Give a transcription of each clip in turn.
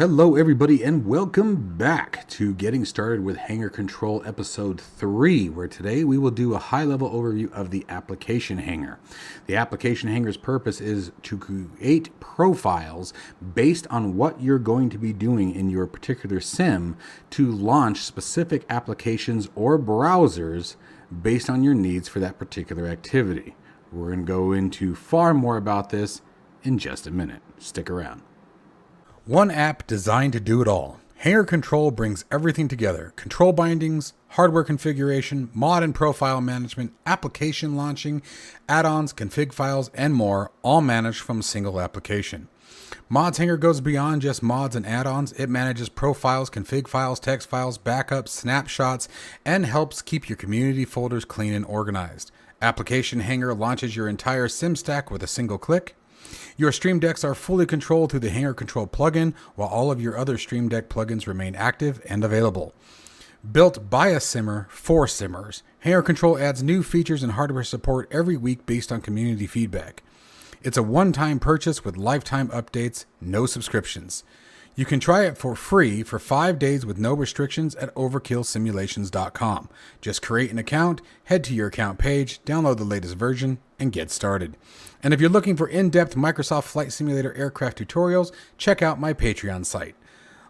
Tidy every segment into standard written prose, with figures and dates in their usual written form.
Hello everybody and welcome back to Getting Started with Hangar Control episode 3, where today we will do a high-level overview of the application hangar. The application hangar's purpose is to create profiles based on what you're going to be doing in your particular sim to launch specific applications or browsers based on your needs for that particular activity. We're going to go into far more about this in just a minute. Stick around. One app designed to do it all. Hangar Control brings everything together. Control bindings, hardware configuration, mod and profile management, application launching, add-ons, config files, and more, all managed from a single application. Mods Hangar goes beyond just mods and add-ons. It manages profiles, config files, text files, backups, snapshots, and helps keep your community folders clean and organized. Application Hangar launches your entire sim stack with a single click. Your Stream Decks are fully controlled through the Hangar Control plugin, while all of your other Stream Deck plugins remain active and available. Built by a simmer for simmers, Hangar Control adds new features and hardware support every week based on community feedback. It's a one-time purchase with lifetime updates, no subscriptions. You can try it for free for 5 days with no restrictions at overkillsimulations.com. Just create an account, head to your account page, download the latest version, and get started. And if you're looking for in-depth Microsoft Flight Simulator aircraft tutorials, check out my Patreon site.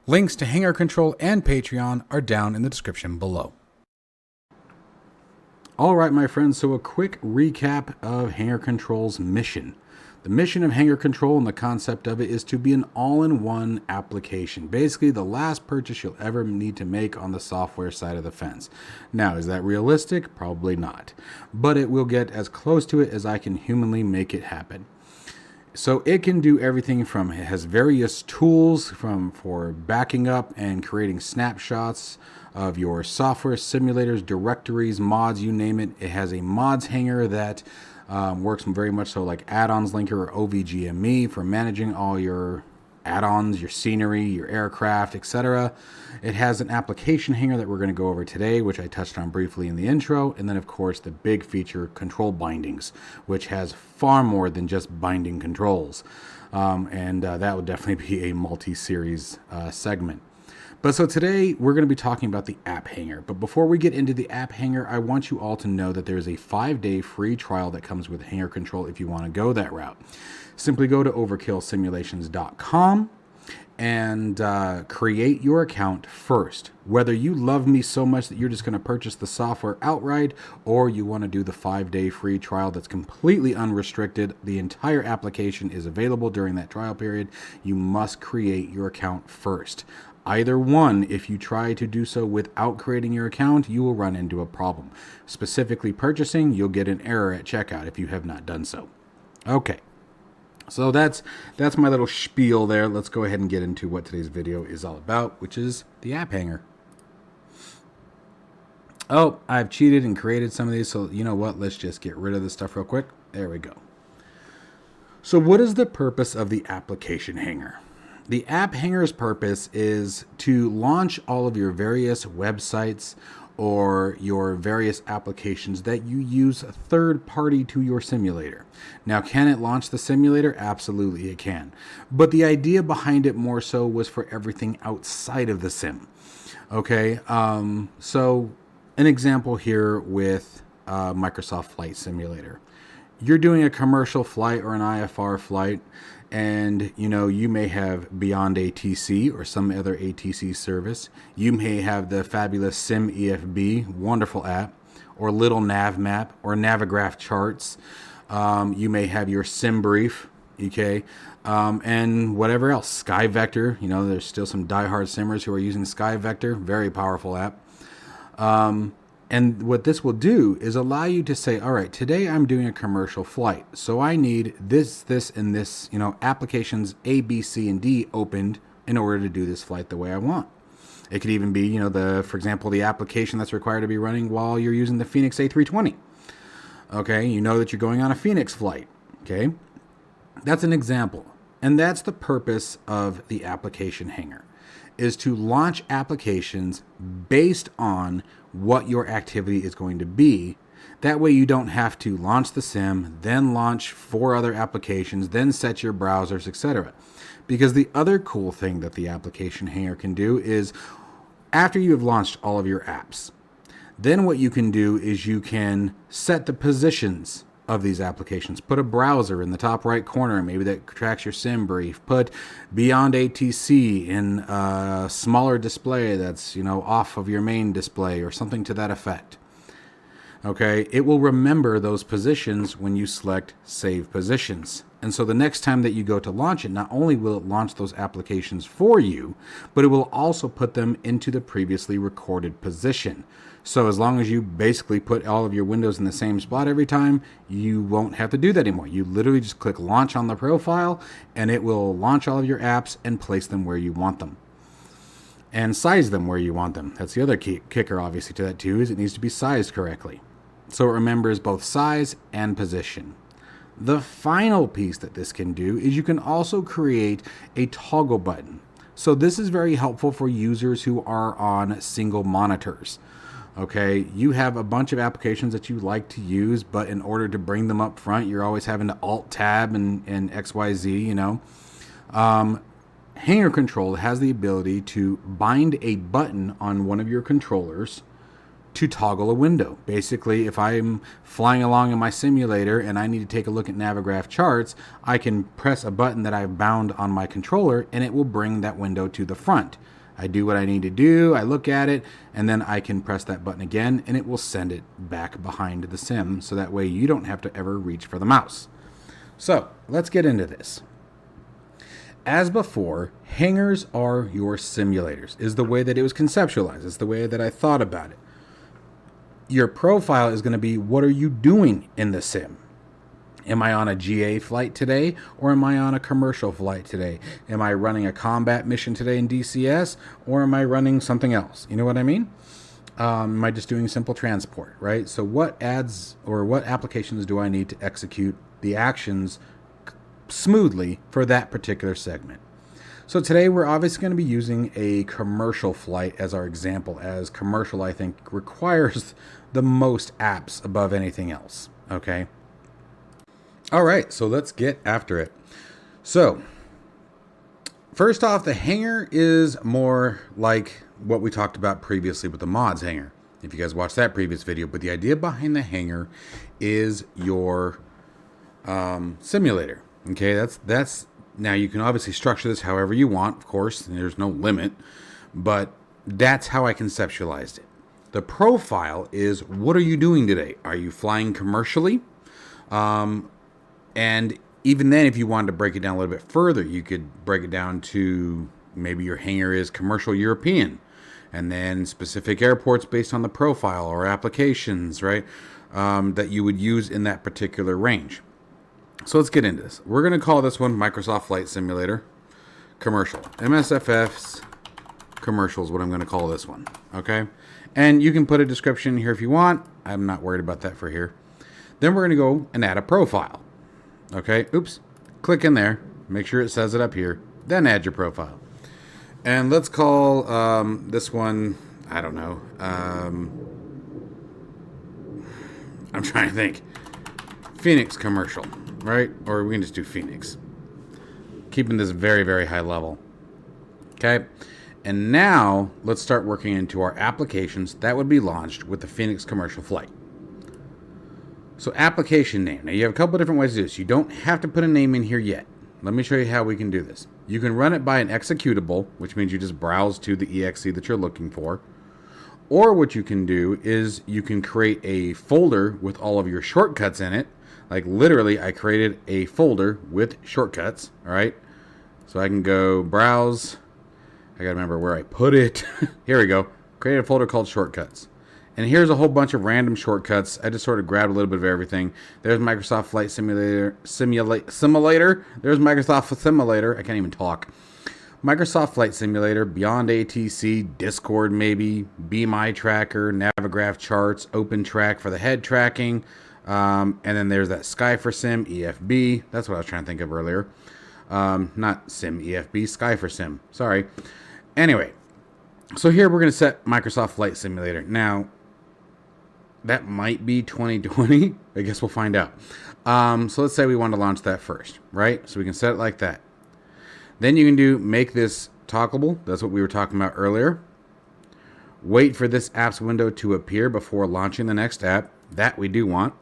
Links to Hangar Control and Patreon are down in the description below. All right, my friends, so a quick recap of Hangar Control's mission. The mission of Hangar Control and the concept of it is to be an all-in-one application. Basically, the last purchase you'll ever need to make on the software side of the fence. Now, is that realistic? Probably not. But it will get as close to it as I can humanly make it happen. So it can do everything from, it has various tools for backing up and creating snapshots of your software, simulators, directories, mods, you name it. It has a mods hanger that works very much so like add-ons linker or OVGME for managing all your add-ons, your scenery, your aircraft, etc. It has an application hanger that we're going to go over today, which I touched on briefly in the intro. And then, of course, the big feature, control bindings, which has far more than just binding controls. That would definitely be a multi-series segment. But so today we're going to be talking about the App Hangar. But before we get into the App Hangar, I want you all to know that there's a 5-day free trial that comes with Hangar Control if you want to go that route. Simply go to overkillsimulations.com and create your account first. Whether you love me so much that you're just going to purchase the software outright, or you want to do the 5-day free trial that's completely unrestricted, the entire application is available during that trial period. You must create your account first. Either one, if you try to do so without creating your account, you will run into a problem. Specifically purchasing, you'll get an error at checkout if you have not done so. Okay, so that's my little spiel there. Let's go ahead and get into what today's video is all about, which is the App Hangar. Oh, I've cheated and created some of these, so you know what? Let's just get rid of this stuff real quick. There we go. So what is the purpose of the application hangar? The App Hangar's purpose is to launch all of your various websites or your various applications that you use third party to your simulator. Now, can it launch the simulator? Absolutely, it can. But the idea behind it more so was for everything outside of the sim. Okay, so an example here with Microsoft Flight Simulator. You're doing a commercial flight or an IFR flight, and you may have Beyond ATC or some other ATC service. You may have the fabulous SimEFB, wonderful app, or Little Nav Map or Navigraph charts. You may have your SimBrief, okay, and whatever else. Sky Vector, there's still some diehard simmers who are using Sky Vector, very powerful app. And what this will do is allow you to say, all right, today I'm doing a commercial flight. So I need this, and this, applications A, B, C, and D opened in order to do this flight the way I want. It could even be, for example, the application that's required to be running while you're using the Phoenix A320. Okay, you know that you're going on a Phoenix flight. Okay, that's an example. And that's the purpose of the application hangar, is to launch applications based on what your activity is going to be That way you don't have to launch the sim, then launch 4 other applications, then set your browsers, etc. Because the other cool thing that the application Hangar can do is after you have launched all of your apps, then what you can do is you can set the positions of these applications. Put a browser in the top right corner, maybe that tracks your SimBrief. Put Beyond ATC in a smaller display that's, off of your main display or something to that effect. Okay, it will remember those positions when you select Save Positions. And so the next time that you go to launch it, not only will it launch those applications for you, but it will also put them into the previously recorded position. So as long as you basically put all of your windows in the same spot every time, you won't have to do that anymore. You literally just click Launch on the profile, and it will launch all of your apps and place them where you want them. And size them where you want them. That's the other kicker, obviously, to that too, is it needs to be sized correctly. So it remembers both size and position. The final piece that this can do is you can also create a toggle button. So this is very helpful for users who are on single monitors. Okay, you have a bunch of applications that you like to use, but in order to bring them up front, you're always having to Alt-Tab and XYZ, Hangar Control has the ability to bind a button on one of your controllers to toggle a window. Basically, if I'm flying along in my simulator and I need to take a look at Navigraph charts, I can press a button that I've bound on my controller and it will bring that window to the front. I do what I need to do, I look at it, and then I can press that button again and it will send it back behind the sim, so that way you don't have to ever reach for the mouse. So let's get into this. As before, hangars are your simulators, is the way that it was conceptualized. It's the way that I thought about it. Your profile is going to be, what are you doing in the sim? Am I on a GA flight today, or am I on a commercial flight today? Am I running a combat mission today in DCS, or am I running something else? You know what I mean? Am I just doing simple transport, right? So what ads or what applications do I need to execute the actions smoothly for that particular segment? So today we're obviously going to be using a commercial flight as our example, as commercial, I think, requires the most apps above anything else, okay? All right, so let's get after it. So, first off, the hangar is more like what we talked about previously with the mods hangar. If you guys watched that previous video, but the idea behind the hangar is your simulator. Okay, that's now you can obviously structure this however you want, of course, and there's no limit, but that's how I conceptualized it. The profile is, what are you doing today? Are you flying commercially? And even then, if you wanted to break it down a little bit further, you could break it down to maybe your hangar is commercial European, and then specific airports based on the profile or applications, right, that you would use in that particular range. So let's get into this. We're going to call this one Microsoft Flight Simulator Commercial. MSFF's Commercial is what I'm going to call this one, okay? And you can put a description here if you want. I'm not worried about that for here. Then we're going to go and add a profile. Okay, oops, click in there, make sure it says it up here, then add your profile. And let's call this one, I don't know, I'm trying to think, Phoenix Commercial, right? Or we can just do Phoenix. Keeping this very, very high level. Okay, and now let's start working into our applications that would be launched with the Phoenix Commercial flight. So application name. Now you have a couple of different ways to do this. You don't have to put a name in here yet. Let me show you how we can do this. You can run it by an executable, which means you just browse to the exe that you're looking for. Or what you can do is you can create a folder with all of your shortcuts in it. Like literally, I created a folder with shortcuts, all right? So I can go browse. I gotta remember where I put it. Here we go. Create a folder called shortcuts. And here's a whole bunch of random shortcuts. I just sort of grabbed a little bit of everything. There's Microsoft Flight Simulator. There's Microsoft Simulator. I can't even talk. Microsoft Flight Simulator, Beyond ATC, Discord maybe, Be My Tracker, Navigraph charts, OpenTrack for the head tracking. And then there's that Sky for Sim, EFB. That's what I was trying to think of earlier. Not Sim, EFB, Sky for Sim. Sorry. Anyway, so here we're going to set Microsoft Flight Simulator. Now, that might be 2020. I guess we'll find out. So let's say we want to launch that first, right? So we can set it like that. Then you can do make this toggleable. That's what we were talking about earlier. Wait for this app's window to appear before launching the next app. That we do want.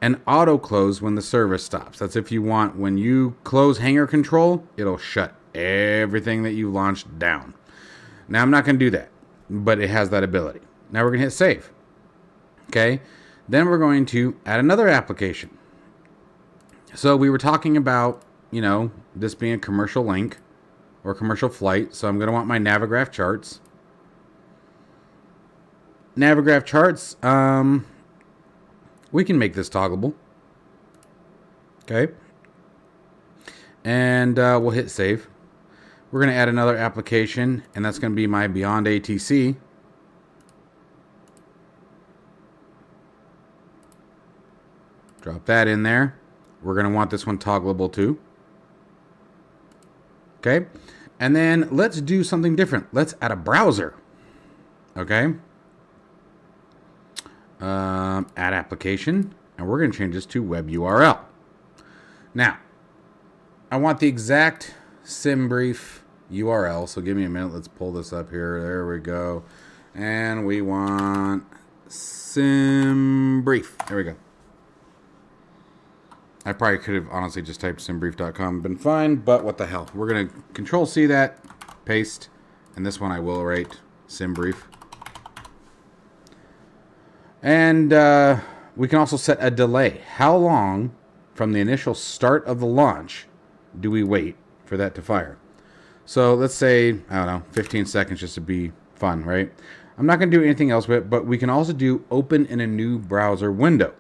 And auto close when the service stops. That's if you want, when you close Hangar Control, it'll shut everything that you launched down. Now I'm not going to do that, but it has that ability. Now we're going to hit save. Okay. Then we're going to add another application. So we were talking about, this being a commercial link or commercial flight. So I'm going to want my Navigraph charts. Navigraph charts, we can make this toggleable. Okay. And we'll hit save. We're going to add another application, and that's going to be my Beyond ATC. Drop that in there. We're going to want this one toggleable too. Okay. And then let's do something different. Let's add a browser. Okay. Add application. And we're going to change this to web URL. Now, I want the exact SimBrief URL. So give me a minute. Let's pull this up here. There we go. And we want SimBrief. There we go. I probably could have honestly just typed simbrief.com, been fine, but what the hell. We're going to Control C that, paste, and this one I will write SimBrief. And we can also set a delay. How long from the initial start of the launch do we wait for that to fire? So let's say, I don't know, 15 seconds just to be fun, right? I'm not going to do anything else with it, but we can also do open in a new browser window.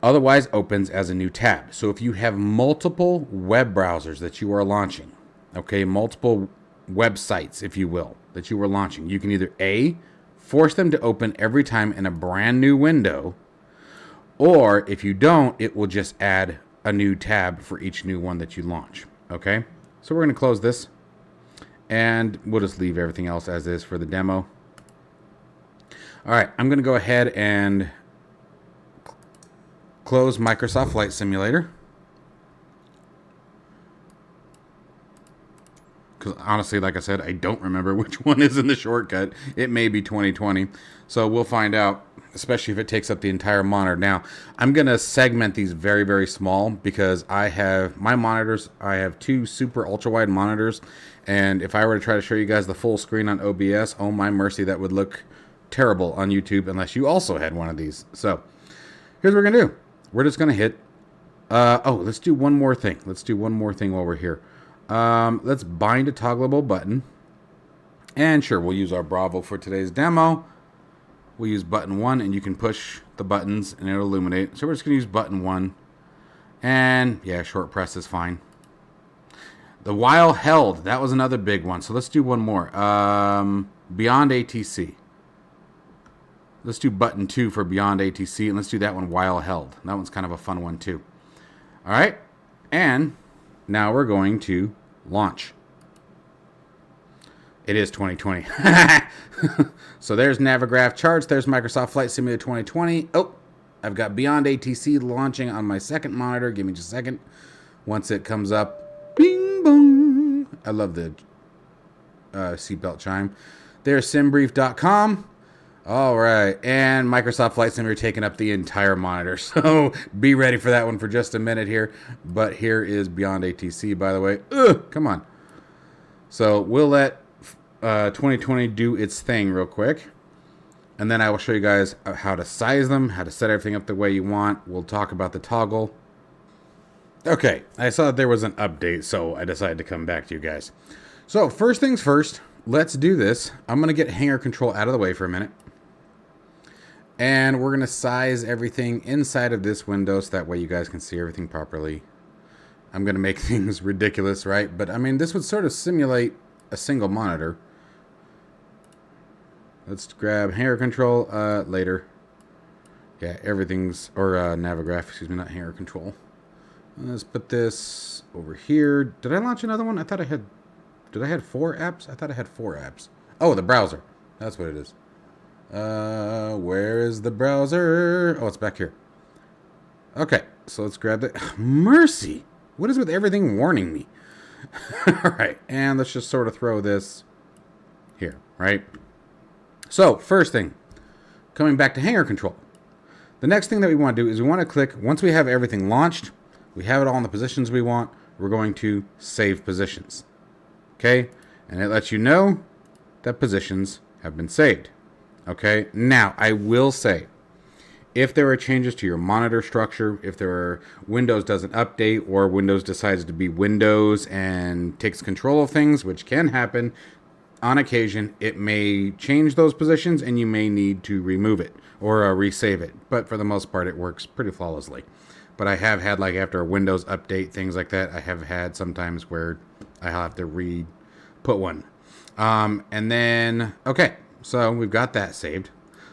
Otherwise opens as a new tab. So if you have multiple web browsers that you are launching, okay, multiple websites, if you will, that you are launching, you can either A, force them to open every time in a brand new window, or if you don't, it will just add a new tab for each new one that you launch, okay? So we're going to close this, and we'll just leave everything else as is for the demo. All right, I'm going to go ahead and close Microsoft Flight Simulator. Because honestly, like I said, I don't remember which one is in the shortcut. It may be 2020. So we'll find out, especially if it takes up the entire monitor. Now, I'm going to segment these very, very small because I have my monitors. I have two super ultra wide monitors. And if I were to try to show you guys the full screen on OBS, oh my mercy, that would look terrible on YouTube unless you also had one of these. So here's what we're going to do. We're just going to hit, let's do one more thing. Let's do one more thing while we're here. Let's bind a toggleable button. And sure, we'll use our Bravo for today's demo. We'll use button 1, and you can push the buttons and it'll illuminate. So we're just going to use button 1. And yeah, short press is fine. The while held, that was another big one. So let's do one more. Beyond ATC. Let's do button 2 for Beyond ATC, and let's do that one while held. That one's kind of a fun one too. All right, and now we're going to launch. It is 2020. So there's Navigraph charts. There's Microsoft Flight Simulator 2020. Oh, I've got Beyond ATC launching on my second monitor. Give me just a second. Once it comes up, bing, bong. I love the seatbelt chime. There's simbrief.com. All right, and Microsoft Flight Simulator taking up the entire monitor. So be ready for that one for just a minute here. But here is Beyond ATC, by the way. Come on. So we'll let 2020 do its thing real quick. And then I will show you guys how to size them, how to set everything up the way you want. We'll talk about the toggle. Okay, I saw that there was an update, so I decided to come back to you guys. So first things first, let's do this. I'm going to get Hangar Control out of the way for a minute. And we're going to size everything inside of this window so that way you guys can see everything properly. I'm going to make things ridiculous, right? But I mean, this would sort of simulate a single monitor. Let's grab Hangar Control later. Yeah, everything's, or Navigraph, excuse me, not Hangar Control. Let's put this over here. Did I launch another one? I thought I had, did I have 4 apps? I thought I had 4 apps. Oh, the browser. That's what it is. Where is the browser? Oh, it's back here. Okay, so let's grab that. Mercy! What is with everything warning me? All right, and let's just sort of throw this here, right? So, first thing, coming back to Hangar Control. The next thing that we want to do is we want to click, once we have everything launched, we have it all in the positions we want, we're going to save positions. Okay, and it lets you know that positions have been saved. Okay, now I will say, if there are changes to your monitor structure, if there are Windows doesn't update or Windows decides to be Windows and takes control of things, which can happen on occasion, it may change those positions and you may need to remove it or resave it. But for the most part, it works pretty flawlessly. But I have had, like, after a Windows update, things like that, I have had sometimes where I have to re-put one. And then, okay, so we've got that saved.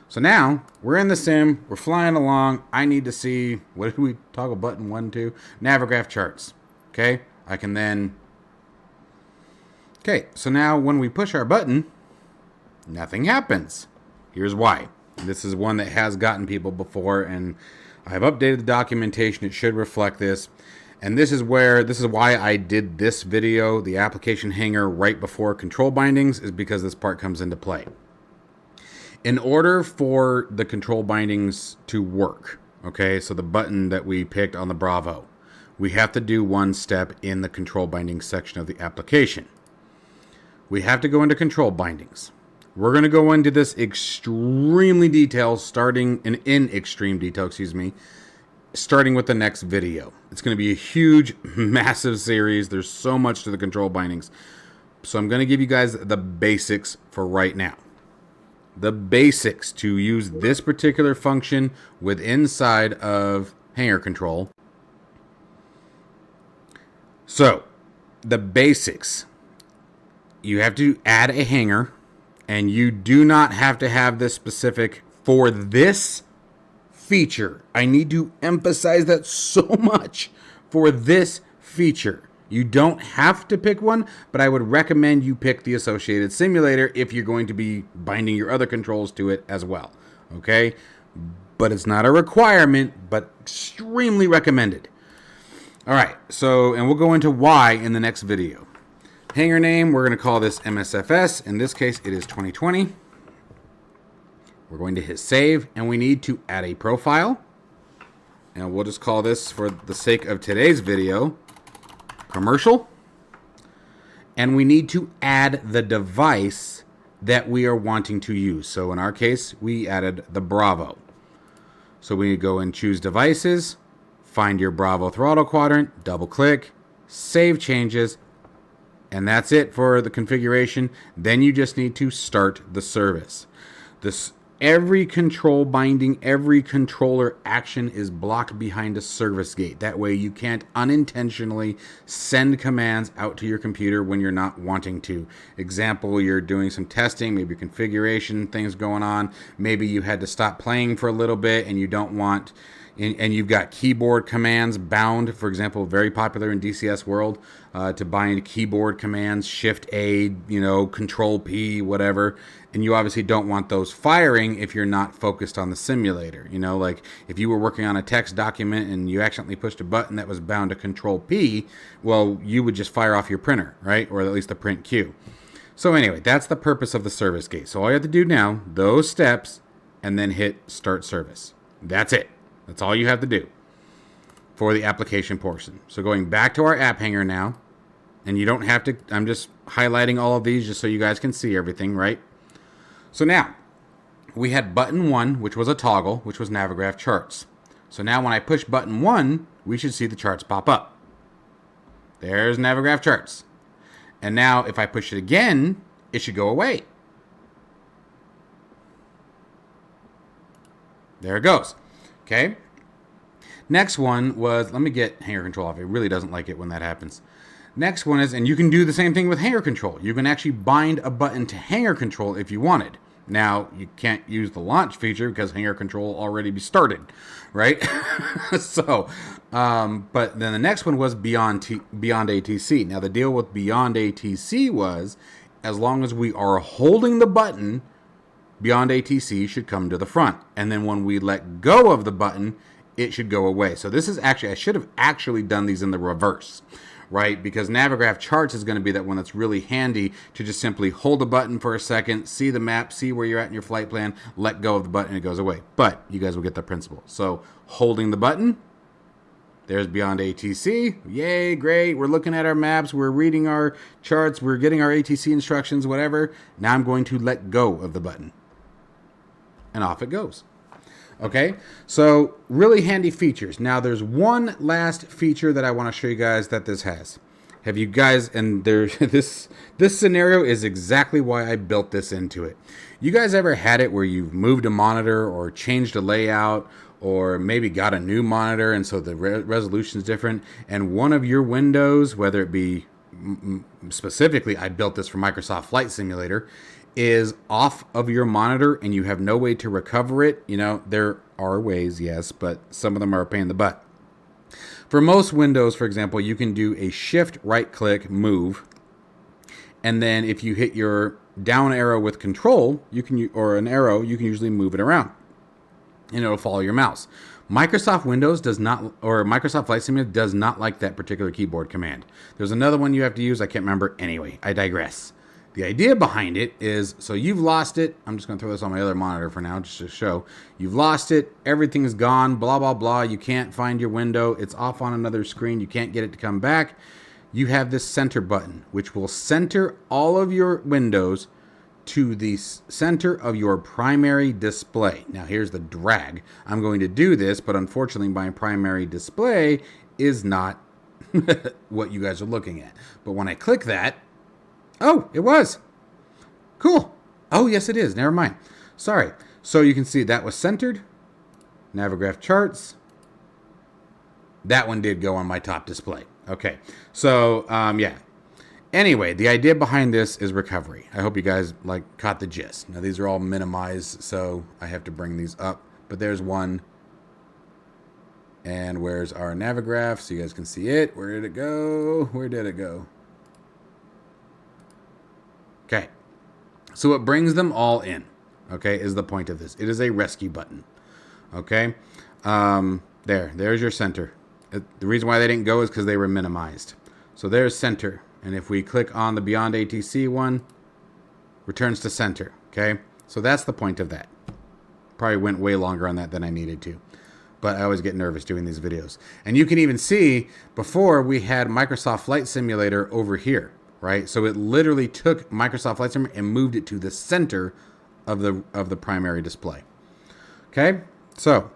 So now we're in the sim, we're flying along. I need to see, what did we toggle button 1, 2? Navigraph charts. Okay, I can then, okay, so now when we push our button, nothing happens. Here's why. This is one that has gotten people before, and I've updated the documentation. It should reflect this. And this is why I did this video, the application hanger, right before control bindings, is because this part comes into play. In order for the control bindings to work, okay, so the button that we picked on the Bravo, we have to do one step in the control bindings section of the application. We have to go into control bindings. We're going to go into this extremely detail, starting in extreme detail, starting with the next video. It's going to be a huge, massive series. There's so much to the control bindings. So I'm going to give you guys the basics for right now. The basics to use this particular function with inside of Hangar Control. So, the basics. You have to add a hanger, and you do not have to have this specific for this feature. I need to emphasize that so much. For this feature, you don't have to pick one, but I would recommend you pick the associated simulator if you're going to be binding your other controls to it as well. Okay? But it's not a requirement, but extremely recommended. All right, so, and we'll go into why in the next video. Hanger name, we're going to call this MSFS. In this case, it is 2020. We're going to hit save, and we need to add a profile. And we'll just call this, for the sake of today's video, commercial. And we need to add the device that we are wanting to use. So in our case, we added the Bravo. So we go and choose devices, find your Bravo throttle quadrant, double click, save changes, and that's it for the configuration. Then you just need to start the service. Every control binding, every controller action is blocked behind a service gate. That way you can't unintentionally send commands out to your computer when you're not wanting to. Example, you're doing some testing, maybe configuration, things going on. Maybe you had to stop playing for a little bit and you don't want, and you've got keyboard commands bound, for example, very popular in DCS world, to bind keyboard commands, Shift A, Control P, whatever. And you obviously don't want those firing if you're not focused on the simulator. Like if you were working on a text document and you accidentally pushed a button that was bound to Control P, well, you would just fire off your printer, right? Or at least the print queue. So anyway, that's the purpose of the service gate. So all you have to do now, those steps, and then hit Start Service. That's it. That's all you have to do for the application portion. So going back to our App Hangar now, and you don't have to, I'm just highlighting all of these just so you guys can see everything, right? So now, we had button 1, which was a toggle, which was Navigraph charts. So now when I push button 1, we should see the charts pop up. There's Navigraph charts. And now if I push it again, it should go away. There it goes. Okay. Next one was, let me get Hangar Control off. It really doesn't like it when that happens. Next one is, and you can do the same thing with Hangar Control. You can actually bind a button to Hangar Control if you wanted. Now, you can't use the launch feature because Hangar Control already be started, right? So, but then the next one was Beyond ATC. Now, the deal with Beyond ATC was, as long as we are holding the button, Beyond ATC should come to the front. And then when we let go of the button, it should go away. So this is actually, I should have actually done these in the reverse, right? Because Navigraph charts is going to be that one that's really handy to just simply hold a button for a second, see the map, see where you're at in your flight plan, let go of the button, and it goes away. But you guys will get the principle. So holding the button, there's Beyond ATC. Yay, great. We're looking at our maps. We're reading our charts. We're getting our ATC instructions, whatever. Now I'm going to let go of the button. And off it goes. Okay, so really handy features. Now there's one last feature that I want to show you guys that this has. Have you guys, and there's this scenario is exactly why I built this into it. You guys ever had it where you've moved a monitor or changed a layout or maybe got a new monitor and so the resolution is different, and one of your windows, whether it be specifically, I built this for Microsoft Flight Simulator, is off of your monitor and you have no way to recover it? You know, there are ways, yes, but some of them are a pain in the butt. For most windows, for example, you can do a shift right click move, and then if you hit your down arrow with control, you can, or an arrow, you can usually move it around and it'll follow your mouse. Microsoft Windows does not, or Microsoft Flight Simulator does not like that particular keyboard command. There's another one you have to use, I can't remember. Anyway, I digress. The idea behind it is, so you've lost it. I'm just going to throw this on my other monitor for now, just to show. You've lost it. Everything is gone, blah, blah, blah. You can't find your window. It's off on another screen. You can't get it to come back. You have this center button, which will center all of your windows to the center of your primary display. Now, here's the drag. I'm going to do this, but unfortunately, my primary display is not what you guys are looking at. But when I click that, oh, it was. Cool. Oh, yes, it is. Never mind. Sorry. So you can see that was centered. Navigraph charts. That one did go on my top display. Okay. So, yeah. Anyway, the idea behind this is recovery. I hope you guys caught the gist. Now, these are all minimized, so I have to bring these up. But there's one. And where's our Navigraph? So you guys can see it. Where did it go? Where did it go? Okay, so it brings them all in, okay, is the point of this. It is a rescue button, okay? There's your center. The reason why they didn't go is because they were minimized. So there's center, and if we click on the Beyond ATC one, returns to center, okay? So that's the point of that. Probably went way longer on that than I needed to, but I always get nervous doing these videos. And you can even see, before we had Microsoft Flight Simulator over here. Right, so it literally took Microsoft Flight Simulator and moved it to the center of the primary display. Okay, so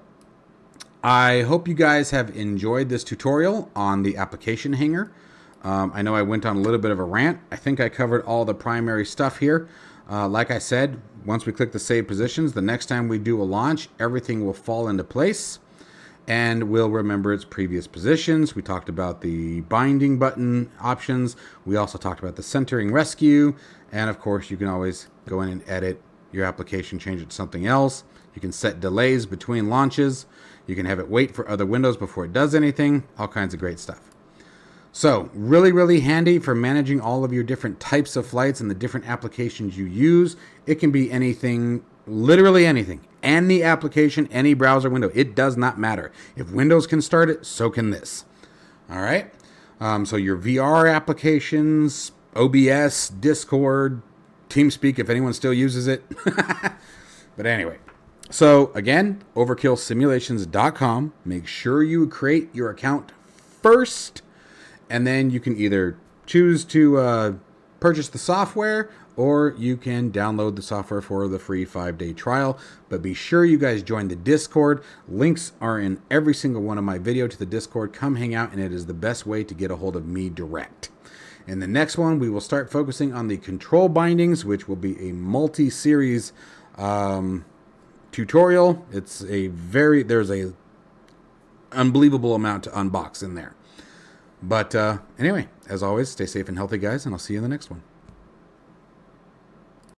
I hope you guys have enjoyed this tutorial on the application hanger. I know I went on a little bit of a rant. I think I covered all the primary stuff here. Like I said, once we click the save positions, the next time we do a launch, everything will fall into place and we'll remember its previous positions. We talked about the binding button options. We also talked about the centering rescue. And of course, you can always go in and edit your application, change it to something else. You can set delays between launches. You can have it wait for other windows before it does anything. All kinds of great stuff. So really, really handy for managing all of your different types of flights and the different applications you use. It can be anything, literally anything. Any application, any browser window. It does not matter. If Windows can start it, so can this. All right? So your VR applications, OBS, Discord, TeamSpeak, if anyone still uses it. But anyway. So again, overkillsimulations.com. Make sure you create your account first. And then you can either choose to purchase the software, or you can download the software for the free 5-day trial. But be sure you guys join the Discord. Links are in every single one of my videos to the Discord. Come hang out, and it is the best way to get a hold of me direct. In the next one, we will start focusing on the control bindings, which will be a multi-series tutorial. There's a unbelievable amount to unbox in there. But anyway, as always, stay safe and healthy, guys, and I'll see you in the next one.